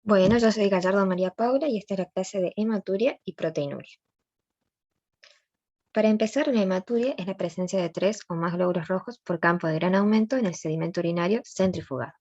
Bueno, yo soy Gallardo María Paula y esta es la clase de hematuria y proteinuria. Para empezar, la hematuria es la presencia de 3 o más glóbulos rojos por campo de gran aumento en el sedimento urinario centrifugado.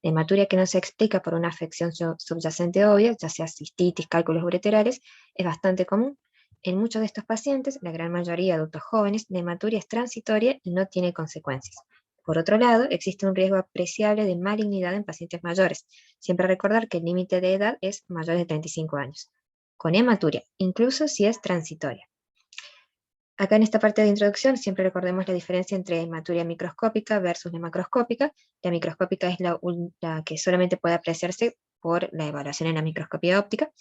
La hematuria que no se explica por una afección subyacente obvia, ya sea cistitis, cálculos ureterales, es bastante común. En muchos de estos pacientes, la gran mayoría de adultos jóvenes, la hematuria es transitoria y no tiene consecuencias. Por otro lado, existe un riesgo apreciable de malignidad en pacientes mayores. Siempre recordar que el límite de edad es mayor de 35 años. Con hematuria, incluso si es transitoria. Acá en esta parte de introducción siempre recordemos la diferencia entre hematuria microscópica versus la macroscópica. La microscópica es la que solamente puede apreciarse por la evaluación en la microscopía óptica.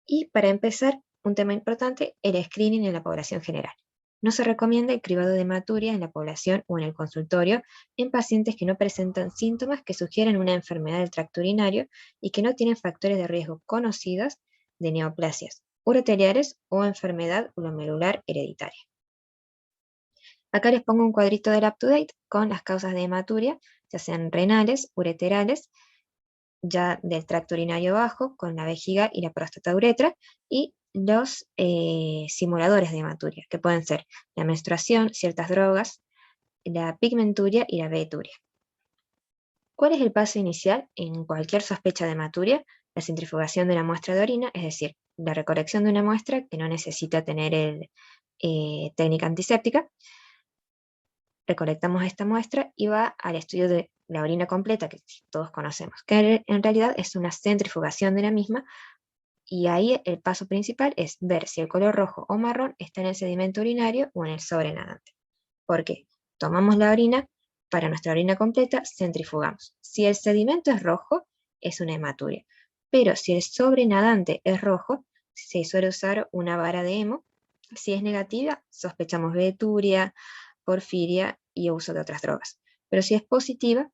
Y para empezar, un tema importante, el screening en la población general. No se recomienda el cribado de hematuria en la población o en el consultorio en pacientes que no presentan síntomas que sugieren una enfermedad del tracto urinario y que no tienen factores de riesgo conocidos de neoplasias ureteriales o enfermedad glomerular hereditaria. Acá les pongo un cuadrito del UpToDate con las causas de hematuria, ya sean renales, ureterales, ya del tracto urinario bajo, con la vejiga y la próstata uretra, y los simuladores de hematuria, que pueden ser la menstruación, ciertas drogas, la pigmenturia y la veturia. ¿Cuál es el paso inicial en cualquier sospecha de hematuria? La centrifugación de la muestra de orina, es decir, la recolección de una muestra que no necesita tener técnica antiséptica. Recolectamos esta muestra y va al estudio de la orina completa, que todos conocemos, que en realidad es una centrifugación de la misma, y ahí el paso principal es ver si el color rojo o marrón está en el sedimento urinario o en el sobrenadante. ¿Por qué? Tomamos la orina, para nuestra orina completa centrifugamos. Si el sedimento es rojo, es una hematuria, pero si el sobrenadante es rojo, se suele usar una vara de hemo. Si es negativa, sospechamos veturia, porfiria y uso de otras drogas. Pero si es positiva,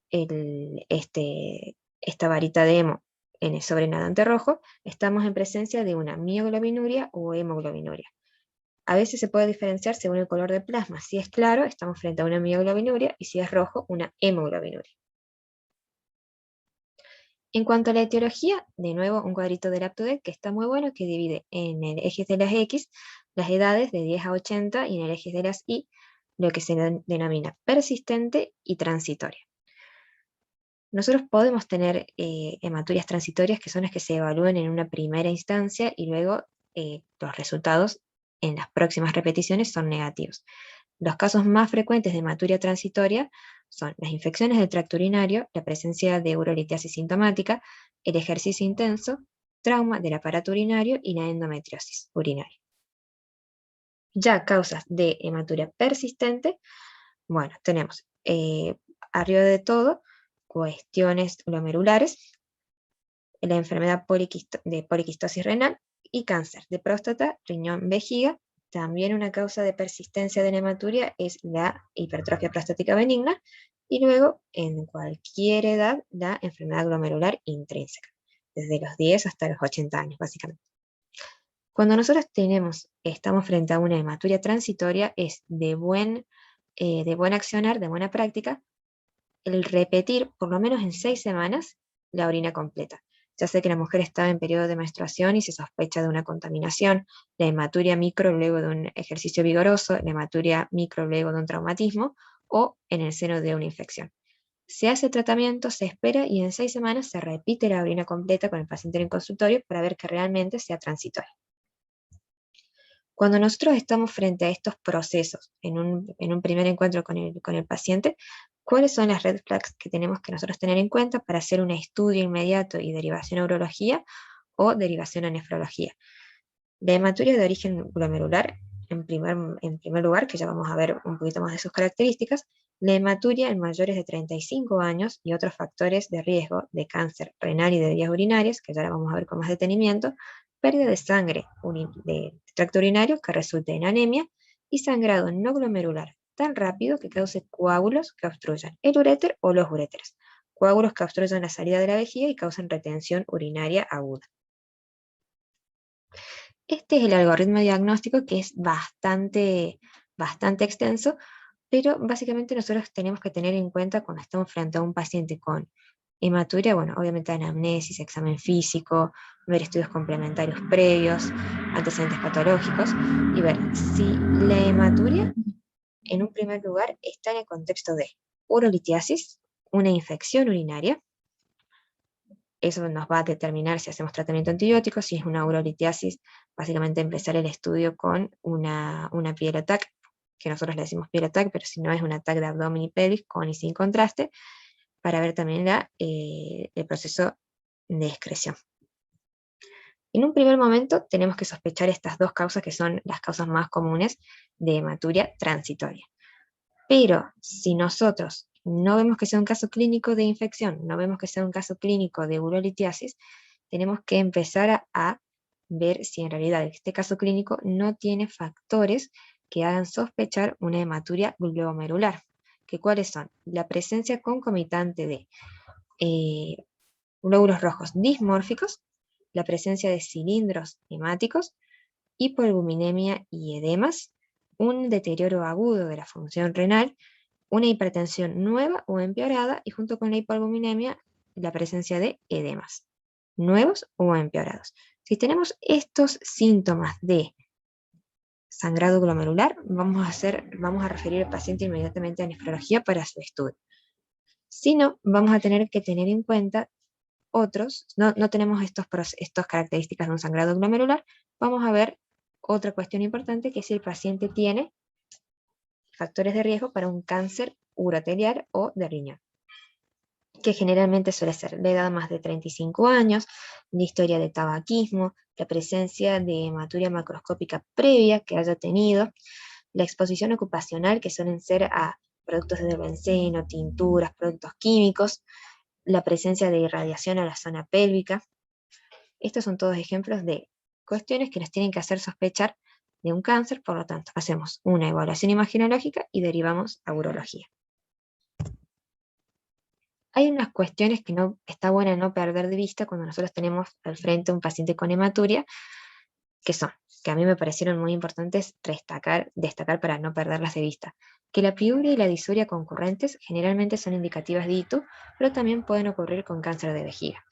esta varita de hemo en el sobrenadante rojo, estamos en presencia de una mioglobinuria o hemoglobinuria. A veces se puede diferenciar según el color de plasma. Si es claro, estamos frente a una mioglobinuria, y si es rojo, una hemoglobinuria. En cuanto a la etiología, de nuevo un cuadrito del UpToDate que está muy bueno, que divide en el eje de las X las edades de 10 a 80 y en el eje de las Y lo que se denomina persistente y transitoria. Nosotros podemos tener hematurias transitorias que son las que se evalúan en una primera instancia y luego los resultados en las próximas repeticiones son negativos. Los casos más frecuentes de hematuria transitoria son las infecciones del tracto urinario, la presencia de urolitiasis sintomática, el ejercicio intenso, trauma del aparato urinario y la endometriosis urinaria. Ya causas de hematuria persistente, bueno, tenemos arriba de todo cuestiones glomerulares, la enfermedad de poliquistosis renal y cáncer de próstata, riñón, vejiga. También una causa de persistencia de la hematuria es la hipertrofia prostática benigna, y luego en cualquier edad la enfermedad glomerular intrínseca, desde los 10 hasta los 80 años básicamente. Cuando nosotros estamos frente a una hematuria transitoria, es de buen accionar, de buena práctica, el repetir por lo menos en 6 semanas la orina completa. Ya sé que la mujer está en periodo de menstruación y se sospecha de una contaminación, la hematuria micro luego de un ejercicio vigoroso, la hematuria micro luego de un traumatismo o en el seno de una infección. Se hace tratamiento, se espera y en 6 semanas se repite la orina completa con el paciente en el consultorio para ver que realmente sea transitoria. Cuando nosotros estamos frente a estos procesos en un primer encuentro con el paciente, ¿cuáles son las red flags que tenemos que nosotros tener en cuenta para hacer un estudio inmediato y derivación a urología o derivación a nefrología? La hematuria de origen glomerular, en primer lugar, que ya vamos a ver un poquito más de sus características, la hematuria en mayores de 35 años y otros factores de riesgo de cáncer renal y de vías urinarias, que ya la vamos a ver con más detenimiento, pérdida de sangre de tracto urinario que resulte en anemia y sangrado no glomerular tan rápido que cause coágulos que obstruyan el uréter o los uréteres, coágulos que obstruyan la salida de la vejiga y causan retención urinaria aguda. Este es el algoritmo diagnóstico, que es bastante extenso, pero básicamente nosotros tenemos que tener en cuenta cuando estamos frente a un paciente con Hematuria, bueno, obviamente anamnesis, examen físico, ver estudios complementarios previos, antecedentes patológicos, y ver si la hematuria, en un primer lugar, está en el contexto de urolitiasis, una infección urinaria. Eso nos va a determinar si hacemos tratamiento antibiótico. Si es una urolitiasis, básicamente empezar el estudio con una piel-ataque, que nosotros le decimos piel-ataque, pero si no es un ataque de abdomen y pelvis, con y sin contraste, para ver también el proceso de excreción. En un primer momento tenemos que sospechar estas dos causas, que son las causas más comunes de hematuria transitoria. Pero si nosotros no vemos que sea un caso clínico de infección, no vemos que sea un caso clínico de urolitiasis, tenemos que empezar a ver si en realidad este caso clínico no tiene factores que hagan sospechar una hematuria glomerular. ¿Cuáles son? La presencia concomitante de glóbulos rojos dismórficos, la presencia de cilindros hemáticos, hipoalbuminemia y edemas, un deterioro agudo de la función renal, una hipertensión nueva o empeorada, y junto con la hipoalbuminemia, la presencia de edemas, nuevos o empeorados. Si tenemos estos síntomas de sangrado glomerular, vamos a referir al paciente inmediatamente a nefrología para su estudio. Si no, vamos a tener que tener en cuenta otros, no tenemos estas características de un sangrado glomerular, vamos a ver otra cuestión importante, que es si el paciente tiene factores de riesgo para un cáncer urotelial o de riñón, que generalmente suele ser la edad más de 35 años, la historia de tabaquismo, la presencia de hematuria macroscópica previa que haya tenido, la exposición ocupacional, que suelen ser a productos de benceno, tinturas, productos químicos, la presencia de irradiación a la zona pélvica. Estos son todos ejemplos de cuestiones que nos tienen que hacer sospechar de un cáncer. Por lo tanto, hacemos una evaluación imaginológica y derivamos a urología. Hay unas cuestiones que está buena no perder de vista cuando nosotros tenemos al frente un paciente con hematuria, que a mí me parecieron muy importantes destacar para no perderlas de vista. Que la piuria y la disuria concurrentes generalmente son indicativas de ITU, pero también pueden ocurrir con cáncer de vejiga.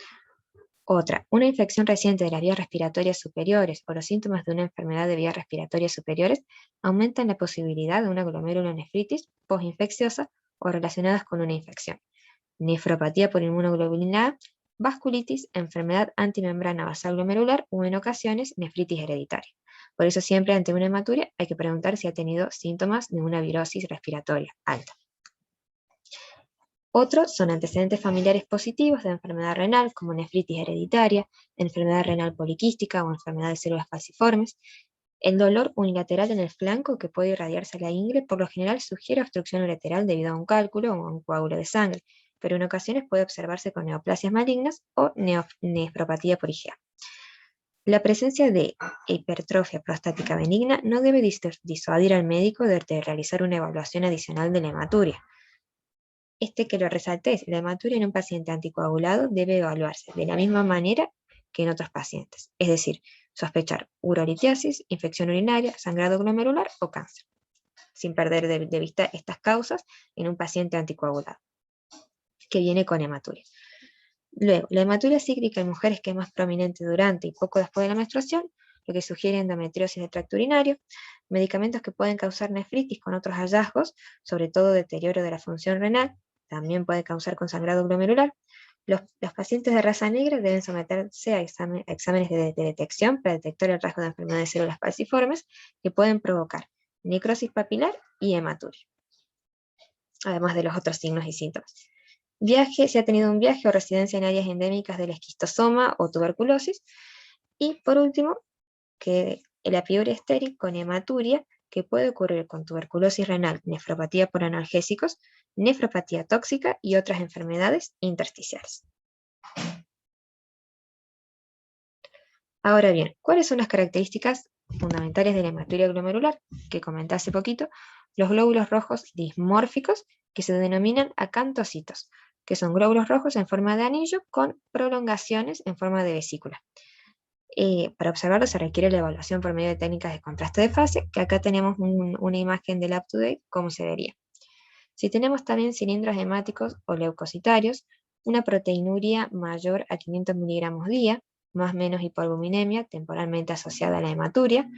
Otra, una infección reciente de las vías respiratorias superiores o los síntomas de una enfermedad de vías respiratorias superiores aumentan la posibilidad de una glomerulonefritis postinfecciosa o relacionadas con una infección. Nefropatía por inmunoglobulina A, vasculitis, enfermedad antimembrana basal glomerular o en ocasiones nefritis hereditaria. Por eso siempre ante una hematuria hay que preguntar si ha tenido síntomas de una virosis respiratoria alta. Otros son antecedentes familiares positivos de enfermedad renal, como nefritis hereditaria, enfermedad renal poliquística o enfermedad de células falciformes. El dolor unilateral en el flanco que puede irradiarse a la ingle por lo general sugiere obstrucción ureteral debido a un cálculo o a un coágulo de sangre, pero en ocasiones puede observarse con neoplasias malignas o nefropatía por IgA. La presencia de hipertrofia prostática benigna no debe disuadir al médico de realizar una evaluación adicional de la hematuria. Que lo resalté es, la hematuria en un paciente anticoagulado debe evaluarse de la misma manera que en otros pacientes, es decir, sospechar urolitiasis, infección urinaria, sangrado glomerular o cáncer, sin perder de vista estas causas en un paciente anticoagulado que viene con hematuria. Luego, la hematuria cíclica en mujeres, que es más prominente durante y poco después de la menstruación, lo que sugiere endometriosis de tracto urinario, medicamentos que pueden causar nefritis con otros hallazgos, sobre todo deterioro de la función renal, también puede causar con sangrado glomerular. Los pacientes de raza negra deben someterse a exámenes de detección para detectar el rasgo de enfermedad de células falciformes que pueden provocar necrosis papilar y hematuria, además de los otros signos y síntomas. Si ha tenido un viaje o residencia en áreas endémicas del esquistosoma o tuberculosis. Y por último, que la piuria estéril con hematuria, que puede ocurrir con tuberculosis renal, nefropatía por analgésicos, nefropatía tóxica y otras enfermedades intersticiales. Ahora bien, ¿cuáles son las características fundamentales de la hematuria glomerular? Que comenté hace poquito, los glóbulos rojos dismórficos, que se denominan acantocitos, que son glóbulos rojos en forma de anillo con prolongaciones en forma de vesícula. Para observarlo se requiere la evaluación por medio de técnicas de contraste de fase, que acá tenemos una imagen del UpToDate, como se vería. Si tenemos también cilindros hemáticos o leucocitarios, una proteinuria mayor a 500 miligramos día, más o menos hipoalbuminemia temporalmente asociada a la hematuria,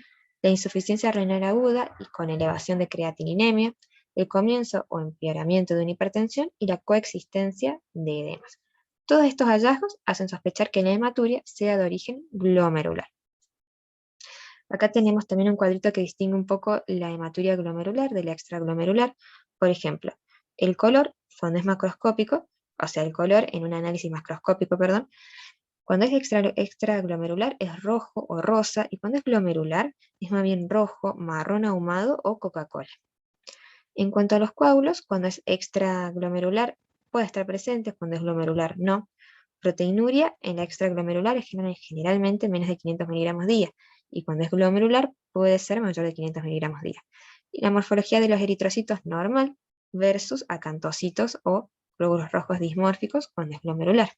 la insuficiencia renal aguda y con elevación de creatininemia, el comienzo o empeoramiento de una hipertensión y la coexistencia de edemas. Todos estos hallazgos hacen sospechar que la hematuria sea de origen glomerular. Acá tenemos también un cuadrito que distingue un poco la hematuria glomerular de la extraglomerular. Por ejemplo, el color, cuando es macroscópico, o sea, el color en un análisis macroscópico, perdón, cuando es extraglomerular es rojo o rosa, y cuando es glomerular es más bien rojo, marrón ahumado o Coca-Cola. En cuanto a los coágulos, cuando es extraglomerular puede estar presente, cuando es glomerular no. Proteinuria en la extraglomerular es generalmente menos de 500 miligramos día, y cuando es glomerular puede ser mayor de 500 miligramos día. Y la morfología de los eritrocitos normal versus acantocitos o glóbulos rojos dismórficos cuando es glomerular.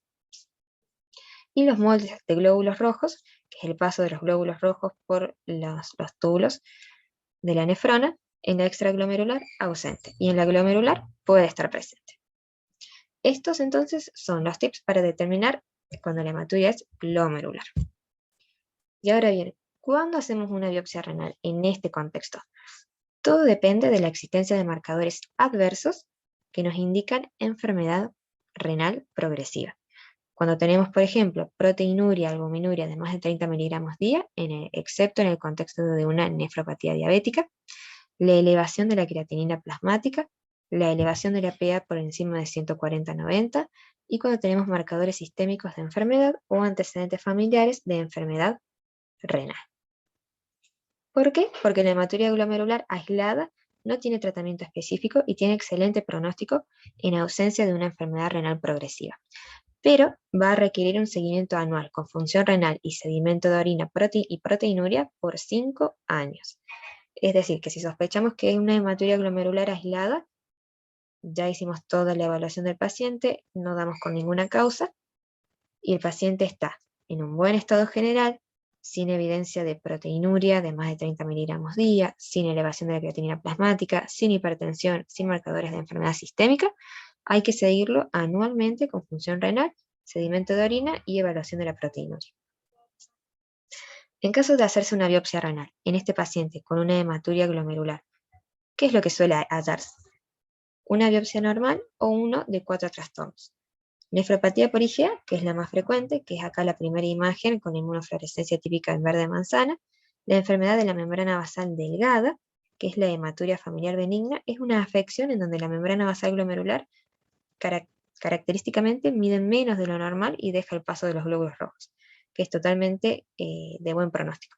Y los moldes de glóbulos rojos, que es el paso de los glóbulos rojos por los túbulos de la nefrona, en la extraglomerular ausente, y en la glomerular puede estar presente. Estos entonces son los tips para determinar cuando la hematuria es glomerular. Y ahora bien, ¿cuándo hacemos una biopsia renal en este contexto? Todo depende de la existencia de marcadores adversos que nos indican enfermedad renal progresiva. Cuando tenemos, por ejemplo, proteinuria, albuminuria de más de 30 miligramos día, excepto en el contexto de una nefropatía diabética, la elevación de la creatinina plasmática, la elevación de la PA por encima de 140-90, y cuando tenemos marcadores sistémicos de enfermedad o antecedentes familiares de enfermedad renal. ¿Por qué? Porque la hematuria glomerular aislada no tiene tratamiento específico y tiene excelente pronóstico en ausencia de una enfermedad renal progresiva. Pero va a requerir un seguimiento anual con función renal y sedimento de orina y proteinuria por 5 años. Es decir, que si sospechamos que es una hematuria glomerular aislada, ya hicimos toda la evaluación del paciente, no damos con ninguna causa, y el paciente está en un buen estado general, sin evidencia de proteinuria de más de 30 miligramos día, sin elevación de la creatinina plasmática, sin hipertensión, sin marcadores de enfermedad sistémica, hay que seguirlo anualmente con función renal, sedimento de orina y evaluación de la proteinuria. En caso de hacerse una biopsia renal en este paciente con una hematuria glomerular, ¿qué es lo que suele hallarse? Una biopsia normal o uno de 4 trastornos. Nefropatía por IgA, que es la más frecuente, que es acá la primera imagen con inmunofluorescencia típica en verde manzana. La enfermedad de la membrana basal delgada, que es la hematuria familiar benigna, es una afección en donde la membrana basal glomerular característicamente mide menos de lo normal y deja el paso de los glóbulos rojos, que es totalmente de buen pronóstico.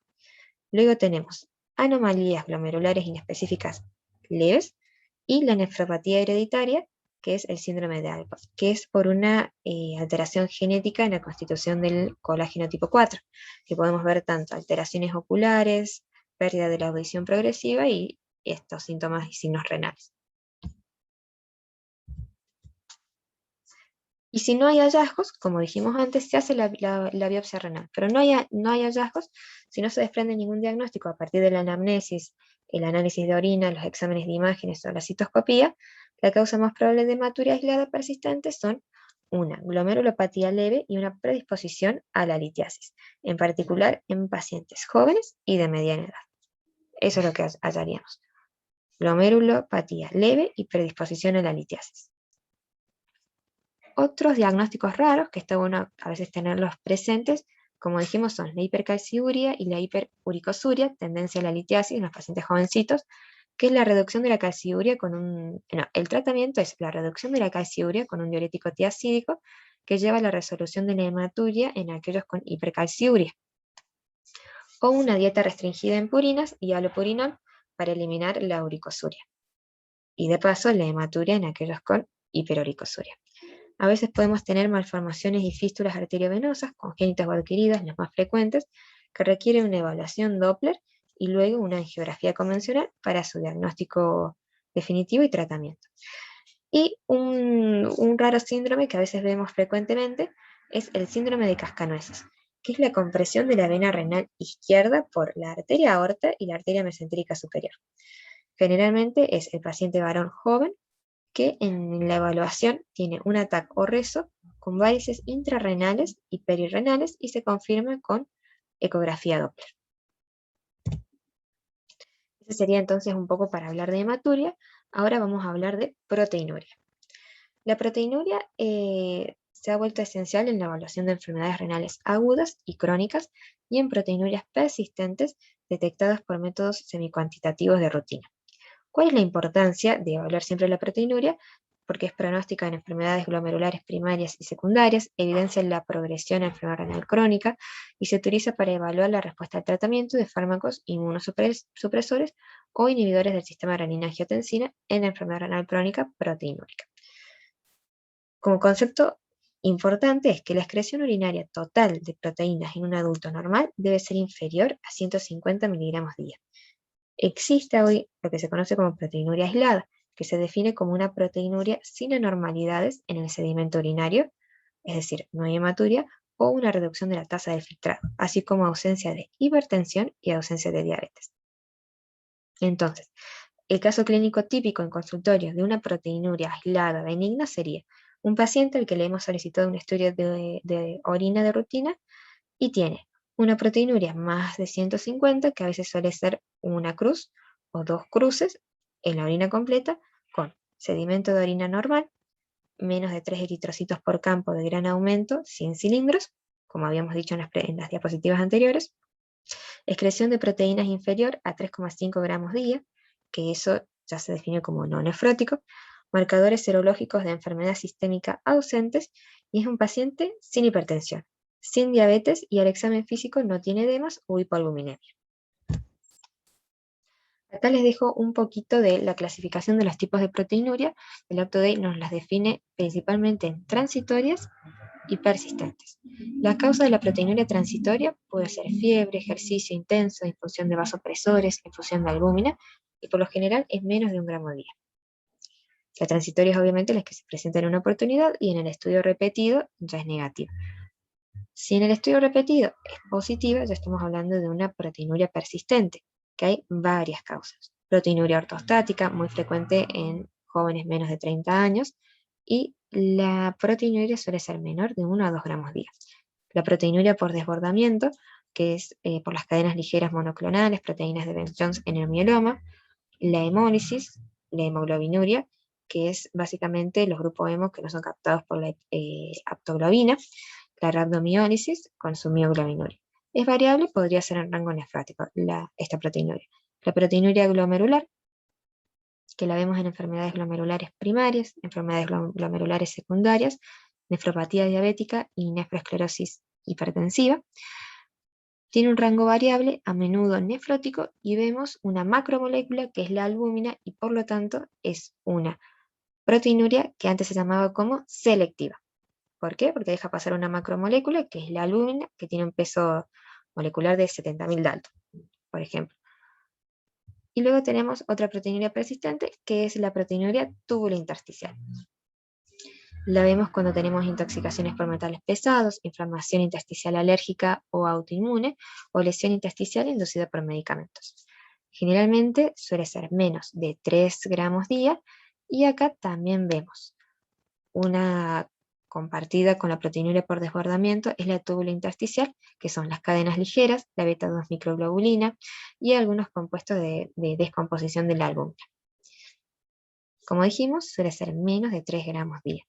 Luego tenemos anomalías glomerulares inespecíficas leves y la nefropatía hereditaria, que es el síndrome de Alport, que es por una alteración genética en la constitución del colágeno tipo 4, que podemos ver tanto alteraciones oculares, pérdida de la audición progresiva y estos síntomas y signos renales. Y si no hay hallazgos, como dijimos antes, se hace la biopsia renal, pero no hay hallazgos si no se desprende ningún diagnóstico a partir de la anamnesis, el análisis de orina, los exámenes de imágenes o la citoscopía. La causa más probable de hematuria aislada persistente son una glomerulopatía leve y una predisposición a la litiasis, en particular en pacientes jóvenes y de mediana edad. Eso es lo que hallaríamos. Glomerulopatía leve y predisposición a la litiasis. Otros diagnósticos raros, que está bueno a veces tenerlos presentes, como dijimos, son la hipercalciuria y la hiperuricosuria, tendencia a la litiasis en los pacientes jovencitos, que es la reducción de la calciuria el tratamiento es la reducción de la calciuria con un diurético tiacídico que lleva a la resolución de la hematuria en aquellos con hipercalciuria. O una dieta restringida en purinas y alopurinol para eliminar la uricosuria. Y de paso, la hematuria en aquellos con hiperuricosuria. A veces podemos tener malformaciones y fístulas arteriovenosas, congénitas o adquiridas, las más frecuentes, que requieren una evaluación Doppler y luego una angiografía convencional para su diagnóstico definitivo y tratamiento. Y un raro síndrome que a veces vemos frecuentemente es el síndrome de cascanueces, que es la compresión de la vena renal izquierda por la arteria aorta y la arteria mesentérica superior. Generalmente es el paciente varón joven que en la evaluación tiene un ataque o rezo con varices intrarrenales y perirrenales y se confirma con ecografía Doppler. Ese sería entonces un poco para hablar de hematuria. Ahora vamos a hablar de proteinuria. La proteinuria se ha vuelto esencial en la evaluación de enfermedades renales agudas y crónicas y en proteinurias persistentes detectadas por métodos semicuantitativos de rutina. ¿Cuál es la importancia de evaluar siempre la proteinuria? Porque es pronóstica en enfermedades glomerulares primarias y secundarias, evidencia la progresión en enfermedad renal crónica y se utiliza para evaluar la respuesta al tratamiento de fármacos inmunosupresores o inhibidores del sistema renina-angiotensina en la enfermedad renal crónica proteinúrica. Como concepto importante es que la excreción urinaria total de proteínas en un adulto normal debe ser inferior a 150 miligramos día. Existe hoy lo que se conoce como proteinuria aislada, que se define como una proteinuria sin anormalidades en el sedimento urinario, es decir, no hay hematuria, o una reducción de la tasa de filtrado, así como ausencia de hipertensión y ausencia de diabetes. Entonces, el caso clínico típico en consultorio de una proteinuria aislada benigna sería un paciente al que le hemos solicitado un estudio de orina de rutina y tiene una proteinuria más de 150, que a veces suele ser una cruz o dos cruces en la orina completa, con sedimento de orina normal, menos de 3 eritrocitos por campo de gran aumento, 100 cilindros, como habíamos dicho en las diapositivas anteriores, excreción de proteínas inferior a 3,5 gramos día, que eso ya se define como no nefrótico, marcadores serológicos de enfermedad sistémica ausentes, y es un paciente sin hipertensión, sin diabetes y al examen físico no tiene edemas o hipoalbuminemia. Acá les dejo un poquito de la clasificación de los tipos de proteinuria. El UpToDate nos las define principalmente en transitorias y persistentes. La causa de la proteinuria transitoria puede ser fiebre, ejercicio intenso, infusión de vasopresores, infusión de albúmina, y por lo general es menos de 1 gramo día. La transitoria es obviamente la que se presenta en una oportunidad y en el estudio repetido ya es negativa. Si en el estudio repetido es positiva, ya estamos hablando de una proteinuria persistente, que hay varias causas. Proteinuria ortostática, muy frecuente en jóvenes menos de 30 años, y la proteinuria suele ser menor de 1 a 2 gramos día. La proteinuria por desbordamiento, que es por las cadenas ligeras monoclonales, proteínas de Bence-Jones en el mieloma, la hemólisis, la hemoglobinuria, que es básicamente los grupos hemo que no son captados por la aptoglobina, la rhabdomiólisis con su mioglobinuria. Es variable, podría ser en rango nefrótico esta proteinuria. La proteinuria glomerular, que la vemos en enfermedades glomerulares primarias, enfermedades glomerulares secundarias, nefropatía diabética y nefroesclerosis hipertensiva. Tiene un rango variable, a menudo nefrótico, y vemos una macromolécula que es la albúmina y por lo tanto es una proteinuria que antes se llamaba como selectiva. ¿Por qué? Porque deja pasar una macromolécula que es la albúmina, que tiene un peso molecular de 70.000 Dalton, por ejemplo. Y luego tenemos otra proteinuria persistente, que es la proteinuria tubulointersticial. La vemos cuando tenemos intoxicaciones por metales pesados, inflamación intersticial alérgica o autoinmune, o lesión intersticial inducida por medicamentos. Generalmente suele ser menos de 3 gramos día, y acá también vemos una compartida con la proteinuria por desbordamiento, es la tubulointersticial, que son las cadenas ligeras, la beta-2 microglobulina y algunos compuestos de descomposición del albúmina. Como dijimos, suele ser menos de 3 gramos día.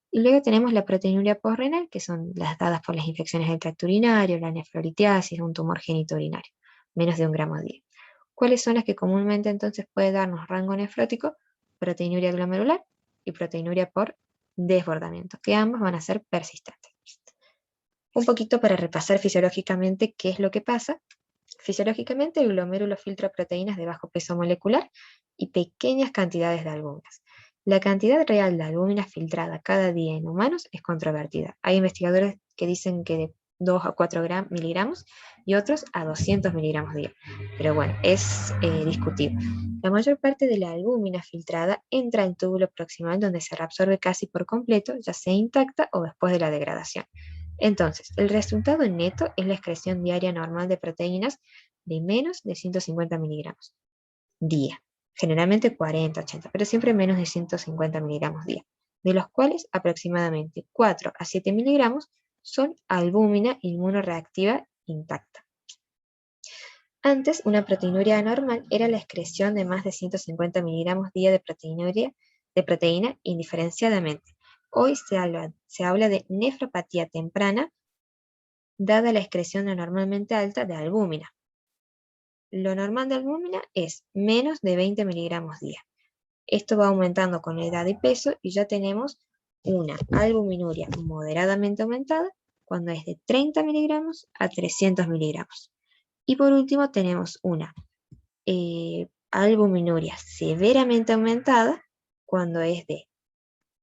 Y luego tenemos la proteinuria posrenal, que son las dadas por las infecciones del tracto urinario, la nefrolitiasis, un tumor génito urinario, menos de 1 gramo día. ¿Cuáles son las que comúnmente entonces puede darnos rango nefrótico? Proteinuria glomerular y proteinuria por desbordamiento, que ambas van a ser persistentes. Un poquito para repasar fisiológicamente qué es lo que pasa. Fisiológicamente el glomérulo filtra proteínas de bajo peso molecular y pequeñas cantidades de albúminas. La cantidad real de albúmina filtrada cada día en humanos es controvertida. Hay investigadores que dicen que de 2 a 4 miligramos y otros a 200 miligramos día. Pero bueno, es discutible. La mayor parte de la albúmina filtrada entra al túbulo proximal, donde se reabsorbe casi por completo, ya sea intacta o después de la degradación. Entonces, el resultado neto es la excreción diaria normal de proteínas de menos de 150 miligramos día. Generalmente 40, 80, pero siempre menos de 150 miligramos día. de los cuales aproximadamente 4 a 7 miligramos son albúmina inmunoreactiva intacta. Antes, una proteinuria anormal era la excreción de más de 150 miligramos día de proteína indiferenciadamente. Hoy se habla de nefropatía temprana, dada la excreción anormalmente alta de albúmina. Lo normal de albúmina es menos de 20 miligramos día. Esto va aumentando con la edad y peso y ya tenemos una albuminuria moderadamente aumentada cuando es de 30 miligramos a 300 miligramos. Y por último tenemos una albuminuria severamente aumentada cuando es de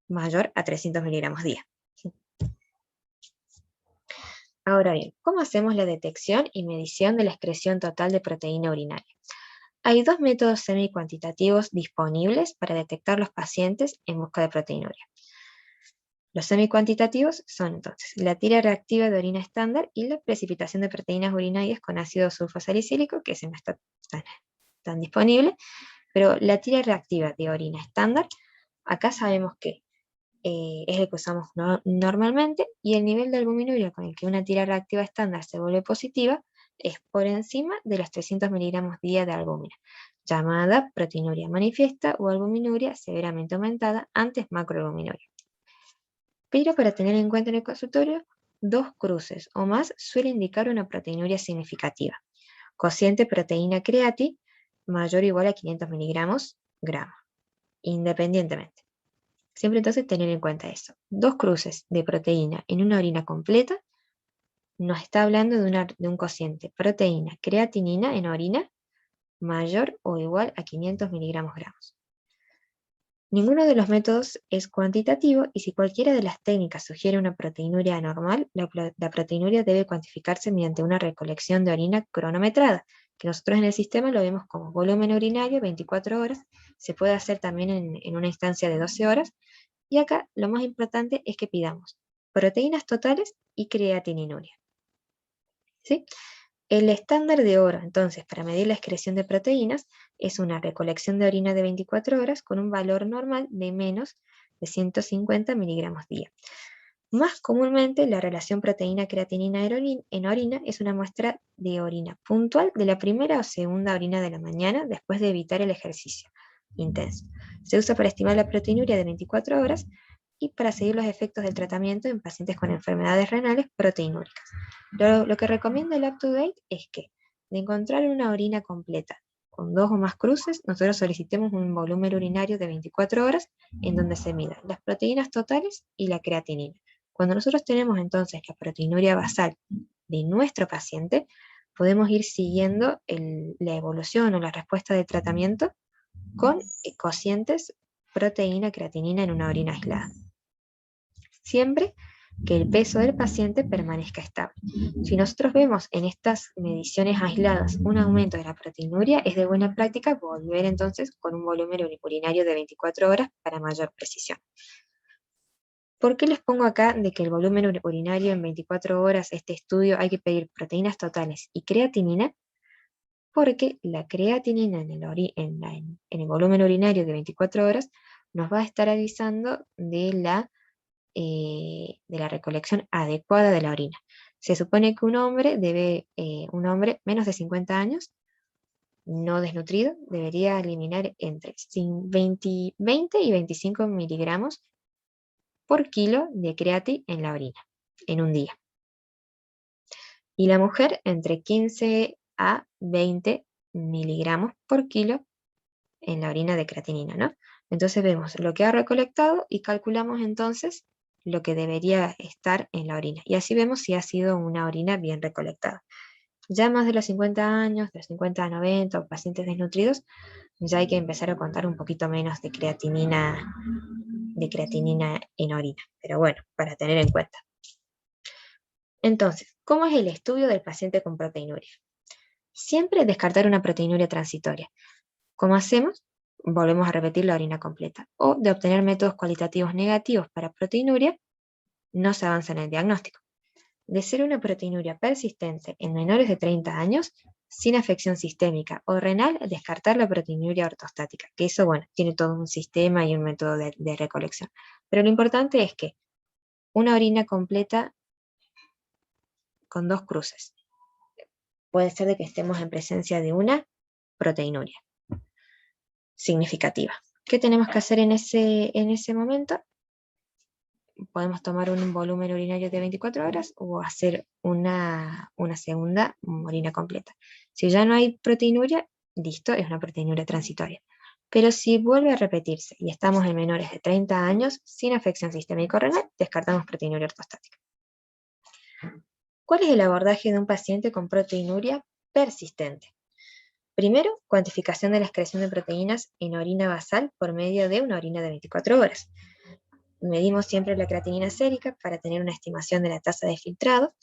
mayor a 300 miligramos día. Ahora bien, ¿cómo hacemos la detección y medición de la excreción total de proteína urinaria? Hay dos métodos semi-cuantitativos disponibles para detectar los pacientes en busca de proteinuria. Los semi-cuantitativos son entonces la tira reactiva de orina estándar y la precipitación de proteínas urinarias con ácido sulfosalicílico, que ese no está tan disponible, pero la tira reactiva de orina estándar, acá sabemos que es el que usamos normalmente, y el nivel de albuminuria con el que una tira reactiva estándar se vuelve positiva es por encima de los 300 miligramos día de albúmina, llamada proteinuria manifiesta o albuminuria severamente aumentada, antes macroalbuminuria. Pero para tener en cuenta en el consultorio, 2 cruces o más suele indicar una proteinuria significativa. Cociente proteína creati mayor o igual a 500 miligramos gramo, independientemente. Siempre entonces tener en cuenta eso. 2 cruces de proteína en una orina completa nos está hablando de un cociente proteína creatinina en orina mayor o igual a 500 miligramos gramos. Ninguno de los métodos es cuantitativo y si cualquiera de las técnicas sugiere una proteinuria anormal, la proteinuria debe cuantificarse mediante una recolección de orina cronometrada, que nosotros en el sistema lo vemos como volumen urinario 24 horas, se puede hacer también en una instancia de 12 horas, y acá lo más importante es que pidamos proteínas totales y creatininuria. ¿Sí? El estándar de oro, entonces, para medir la excreción de proteínas, es una recolección de orina de 24 horas con un valor normal de menos de 150 miligramos día. Más comúnmente, la relación proteína-creatinina en orina es una muestra de orina puntual de la primera o segunda orina de la mañana después de evitar el ejercicio intenso. Se usa para estimar la proteinuria de 24 horas y para seguir los efectos del tratamiento en pacientes con enfermedades renales proteinúricas. Lo que recomienda el UpToDate es que, de encontrar una orina completa con 2 o más cruces, nosotros solicitemos un volumen urinario de 24 horas en donde se midan las proteínas totales y la creatinina. Cuando nosotros tenemos entonces la proteinuria basal de nuestro paciente, podemos ir siguiendo la evolución o la respuesta de tratamiento con cocientes proteína-creatinina en una orina aislada. Siempre que el peso del paciente permanezca estable. Si nosotros vemos en estas mediciones aisladas un aumento de la proteinuria, es de buena práctica volver entonces con un volumen urinario de 24 horas para mayor precisión. ¿Por qué les pongo acá de que el volumen urinario en 24 horas, este estudio, hay que pedir proteínas totales y creatinina? Porque la creatinina en el volumen urinario de 24 horas nos va a estar avisando de la recolección adecuada de la orina. Se supone que un hombre menos de 50 años, no desnutrido, debería eliminar entre 20 y 25 miligramos por kilo de creati en la orina, en un día. Y la mujer entre 15 a 20 miligramos por kilo en la orina de creatinina, ¿no? Entonces vemos lo que ha recolectado y calculamos entonces lo que debería estar en la orina. Y así vemos si ha sido una orina bien recolectada. Ya más de los 50 años, de los 50 a 90, o pacientes desnutridos, ya hay que empezar a contar un poquito menos de creatinina en orina. Pero bueno, para tener en cuenta. Entonces, ¿cómo es el estudio del paciente con proteinuria? Siempre descartar una proteinuria transitoria. ¿Cómo hacemos? Volvemos a repetir la orina completa. O de obtener métodos cualitativos negativos para proteinuria, no se avanza en el diagnóstico. De ser una proteinuria persistente en menores de 30 años, sin afección sistémica o renal, descartar la proteinuria ortostática, que eso, bueno, tiene todo un sistema y un método de recolección. Pero lo importante es que una orina completa con 2 cruces. Puede ser de que estemos en presencia de una proteinuria significativa. ¿Qué tenemos que hacer en ese momento? Podemos tomar un volumen urinario de 24 horas o hacer una segunda orina completa. Si ya no hay proteinuria, listo, es una proteinuria transitoria. Pero si vuelve a repetirse y estamos en menores de 30 años sin afección sistémico-renal, descartamos proteinuria ortostática. ¿Cuál es el abordaje de un paciente con proteinuria persistente? Primero, cuantificación de la excreción de proteínas en orina basal por medio de una orina de 24 horas. Medimos siempre la creatinina sérica para tener una estimación de la tasa de filtrado.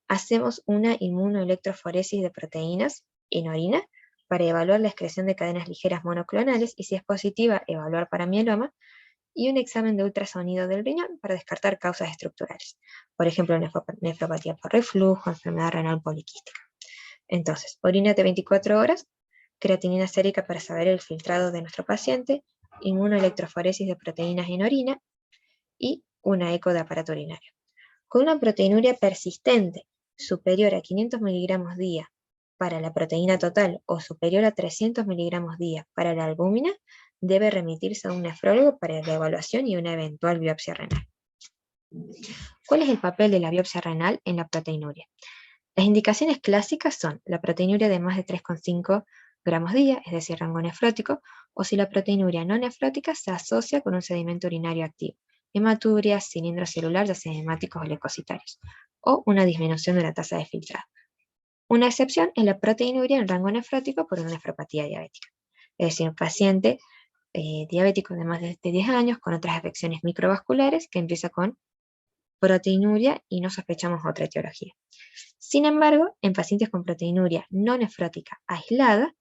Hacemos una inmunoelectroforesis de proteínas en orina para evaluar la excreción de cadenas ligeras monoclonales y, si es positiva, evaluar para mieloma, y un examen de ultrasonido del riñón para descartar causas estructurales, por ejemplo, nefropatía por reflujo, enfermedad renal poliquística. Entonces, orina de 24 horas, creatinina sérica para saber el filtrado de nuestro paciente, inmunoelectroforesis de proteínas en orina y una eco de aparato urinario. Con una proteinuria persistente superior a 500 miligramos día para la proteína total o superior a 300 miligramos día para la albúmina, debe remitirse a un nefrólogo para la evaluación y una eventual biopsia renal. ¿Cuál es el papel de la biopsia renal en la proteinuria? Las indicaciones clásicas son la proteinuria de más de 3,5 gramos día, es decir, rango nefrótico, o si la proteinuria no nefrótica se asocia con un sedimento urinario activo, hematuria, cilindro celular, ya sea hemáticos o leucocitarios, o una disminución de la tasa de filtrado. Una excepción es la proteinuria en rango nefrótico por una nefropatía diabética, es decir, un paciente diabético de más de 10 años con otras afecciones microvasculares que empieza con proteinuria y no sospechamos otra etiología. Sin embargo, en pacientes con proteinuria no nefrótica aislada,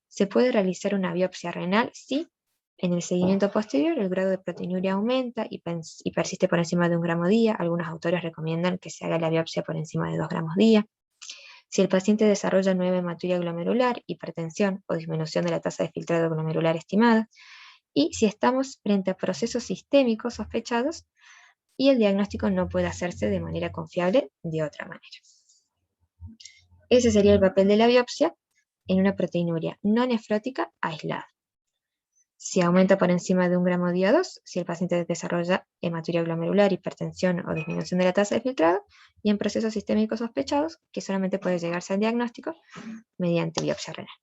se puede realizar una biopsia renal si en el seguimiento posterior el grado de proteinuria aumenta y persiste por encima de 1 gramo día. Algunos autores recomiendan que se haga la biopsia por encima de 2 gramos día. Si el paciente desarrolla nueva hematuria glomerular, hipertensión o disminución de la tasa de filtrado glomerular estimada, y si estamos frente a procesos sistémicos sospechados y el diagnóstico no puede hacerse de manera confiable de otra manera. Ese sería el papel de la biopsia en una proteinuria no nefrótica aislada. Si aumenta por encima de 1 gramo día 2, si el paciente desarrolla hematuria glomerular, hipertensión o disminución de la tasa de filtrado, y en procesos sistémicos sospechados, que solamente puede llegarse al diagnóstico mediante biopsia renal.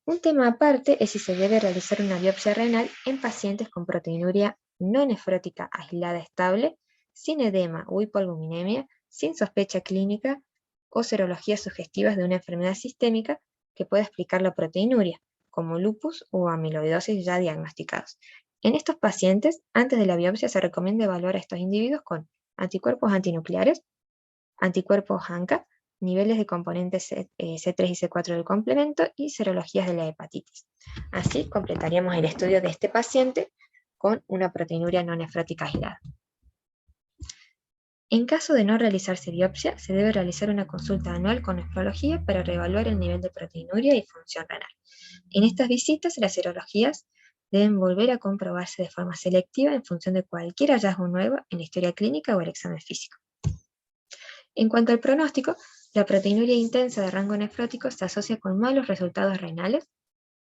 Un tema aparte es si se debe realizar una biopsia renal en pacientes con proteinuria no nefrótica aislada estable, sin edema o hipoalbuminemia, sin sospecha clínica o serologías sugestivas de una enfermedad sistémica que pueda explicar la proteinuria, como lupus o amiloidosis ya diagnosticados. En estos pacientes, antes de la biopsia se recomienda evaluar a estos individuos con anticuerpos antinucleares, anticuerpos ANCA, niveles de componentes C3 y C4 del complemento y serologías de la hepatitis. Así completaríamos el estudio de este paciente con una proteinuria no nefrótica aislada. En caso de no realizarse biopsia, se debe realizar una consulta anual con nefrología para reevaluar el nivel de proteinuria y función renal. En estas visitas, las serologías deben volver a comprobarse de forma selectiva en función de cualquier hallazgo nuevo en la historia clínica o el examen físico. En cuanto al pronóstico, la proteinuria intensa de rango nefrótico se asocia con malos resultados renales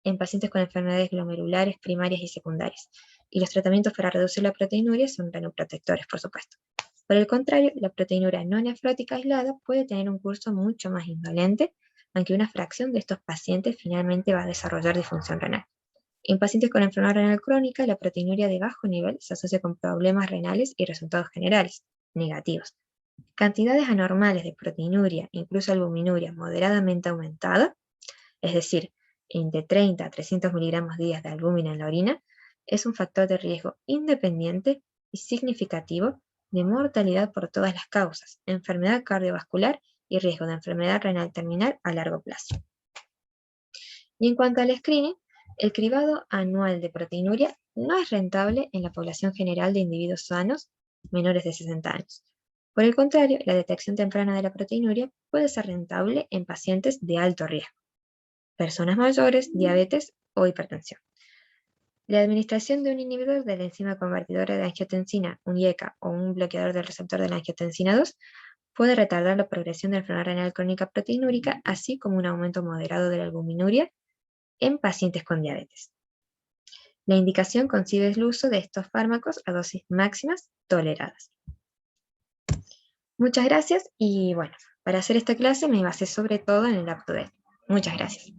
en pacientes con enfermedades glomerulares primarias y secundarias, y los tratamientos para reducir la proteinuria son renoprotectores, por supuesto. Por el contrario, la proteinuria no nefrótica aislada puede tener un curso mucho más indolente, aunque una fracción de estos pacientes finalmente va a desarrollar disfunción renal. En pacientes con enfermedad renal crónica, la proteinuria de bajo nivel se asocia con problemas renales y resultados generales negativos. Cantidades anormales de proteinuria, incluso albuminuria moderadamente aumentada, es decir, entre 30 a 300 miligramos día de albúmina en la orina, es un factor de riesgo independiente y significativo de mortalidad por todas las causas, enfermedad cardiovascular y riesgo de enfermedad renal terminal a largo plazo. Y en cuanto al screening, el cribado anual de proteinuria no es rentable en la población general de individuos sanos menores de 60 años, Por el contrario, la detección temprana de la proteinuria puede ser rentable en pacientes de alto riesgo, personas mayores, diabetes o hipertensión. La administración de un inhibidor de la enzima convertidora de angiotensina, un IECA, o un bloqueador del receptor de la angiotensina 2 puede retardar la progresión de enfermedad renal crónica proteinúrica, así como un aumento moderado de la albuminuria en pacientes con diabetes. La indicación concibe el uso de estos fármacos a dosis máximas toleradas. Muchas gracias y bueno, para hacer esta clase me basé sobre todo en el UpToDate. Muchas gracias.